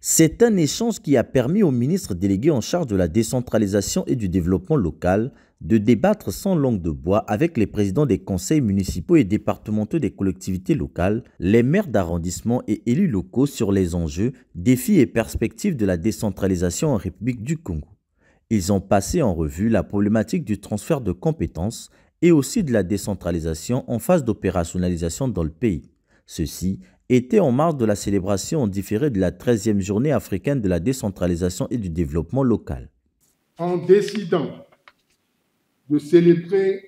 C'est un échange qui a permis au ministre délégué en charge de la décentralisation et du développement local de débattre sans langue de bois avec les présidents des conseils municipaux et départementaux des collectivités locales, les maires d'arrondissement et élus locaux sur les enjeux, défis et perspectives de la décentralisation en République du Congo. Ils ont passé en revue la problématique du transfert de compétences et aussi de la décentralisation en phase d'opérationnalisation dans le pays. Ceci était en marge de la célébration en différé de la 13e journée africaine de la décentralisation et du développement local. En décidant de célébrer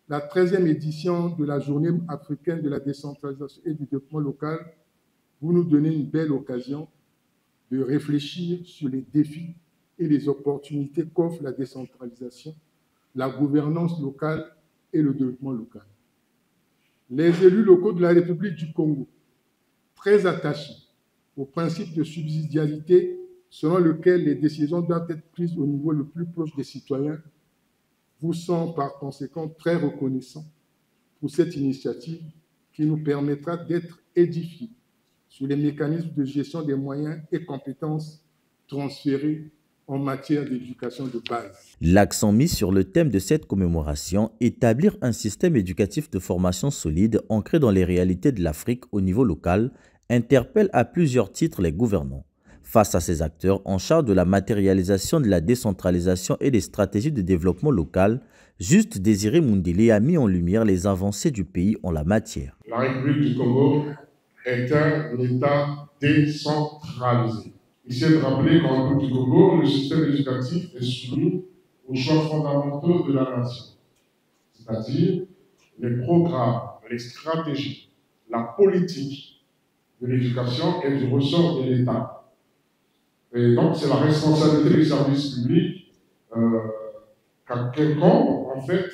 la 13e édition de la journée africaine de la décentralisation et du développement local, vous nous donnez une belle occasion de réfléchir sur les défis et les opportunités qu'offre la décentralisation, la gouvernance locale et le développement local. Les élus locaux de la République du Congo, très attachés au principe de subsidiarité selon lequel les décisions doivent être prises au niveau le plus proche des citoyens, vous sont par conséquent très reconnaissants pour cette initiative qui nous permettra d'être édifiés sur les mécanismes de gestion des moyens et compétences transférés en matière d'éducation de base. L'accent mis sur le thème de cette commémoration, établir un système éducatif de formation solide ancré dans les réalités de l'Afrique au niveau local, interpelle à plusieurs titres les gouvernants. Face à ces acteurs en charge de la matérialisation de la décentralisation et des stratégies de développement local, Juste Désiré Mundele a mis en lumière les avancées du pays en la matière. La République du Congo est un État décentralisé. Il s'est rappelé qu'en République du Congo, le système éducatif est soumis aux choix fondamentaux de la nation, c'est-à-dire les programmes, les stratégies, la politique de l'éducation est du ressort de l'État. Et donc, c'est la responsabilité du service public qu'à quelconque, en fait,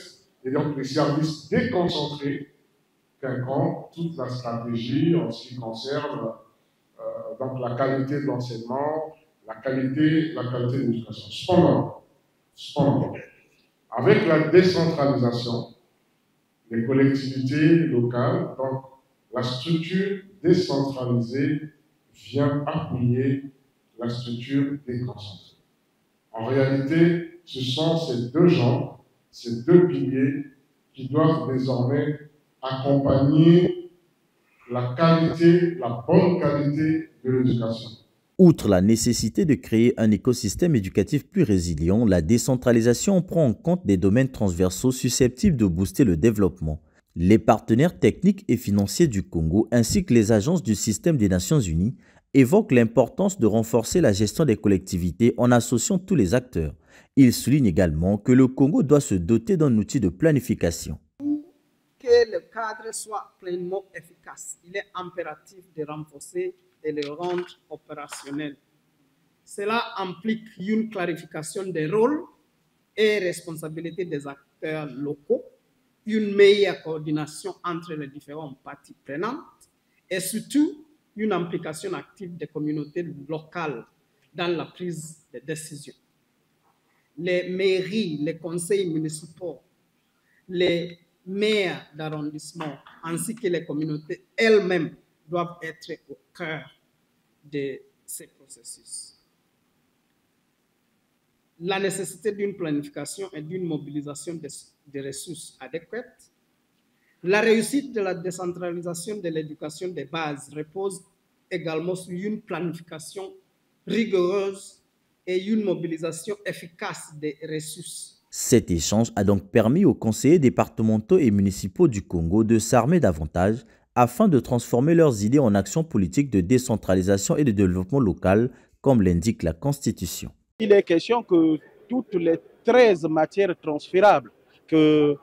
et donc les services déconcentrés, quelconque, toute la stratégie en ce qui concerne donc la qualité de l'enseignement, la qualité de l'éducation. Cependant, avec la décentralisation, les collectivités locales, donc la structure décentralisée vient appuyer la structure déconcentrée. En réalité, ce sont ces deux jambes, ces deux piliers qui doivent désormais accompagner la qualité, la bonne qualité de l'éducation. Outre la nécessité de créer un écosystème éducatif plus résilient, la décentralisation prend en compte des domaines transversaux susceptibles de booster le développement. Les partenaires techniques et financiers du Congo ainsi que les agences du système des Nations Unies évoquent l'importance de renforcer la gestion des collectivités en associant tous les acteurs. Ils soulignent également que le Congo doit se doter d'un outil de planification. Que le cadre soit pleinement efficace, il est impératif de renforcer et le rendre opérationnel. Cela implique une clarification des rôles et responsabilités des acteurs locaux, une meilleure coordination entre les différentes parties prenantes et surtout une implication active des communautés locales dans la prise de décision. Les mairies, les conseils municipaux, les maires d'arrondissement ainsi que les communautés elles-mêmes doivent être au cœur de ces processus. La nécessité d'une planification et d'une mobilisation des ressources adéquates. La réussite de la décentralisation de l'éducation de base repose également sur une planification rigoureuse et une mobilisation efficace des ressources. Cet échange a donc permis aux conseillers départementaux et municipaux du Congo de s'armer davantage afin de transformer leurs idées en actions politiques de décentralisation et de développement local, comme l'indique la Constitution. Il est question que toutes les 13 matières transférables que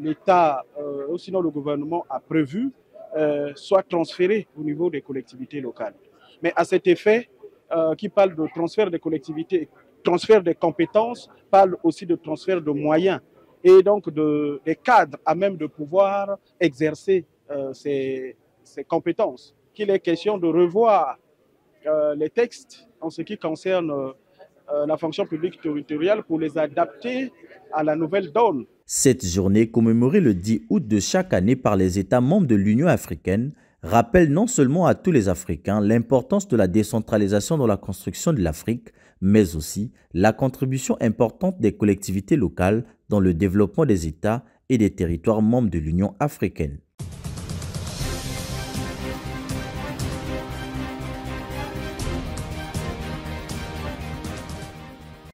l'État, ou sinon le gouvernement a prévues, soient transférées au niveau des collectivités locales. Mais à cet effet, qui parle de transfert des collectivités, transfert des compétences, parle aussi de transfert de moyens et donc des cadres à même de pouvoir exercer ces compétences. Qu'il est question de revoir les textes en ce qui concerne la fonction publique territoriale pour les adapter à la nouvelle donne. Cette journée, commémorée le 10 août de chaque année par les États membres de l'Union africaine, rappelle non seulement à tous les Africains l'importance de la décentralisation dans la construction de l'Afrique, mais aussi la contribution importante des collectivités locales dans le développement des États et des territoires membres de l'Union africaine.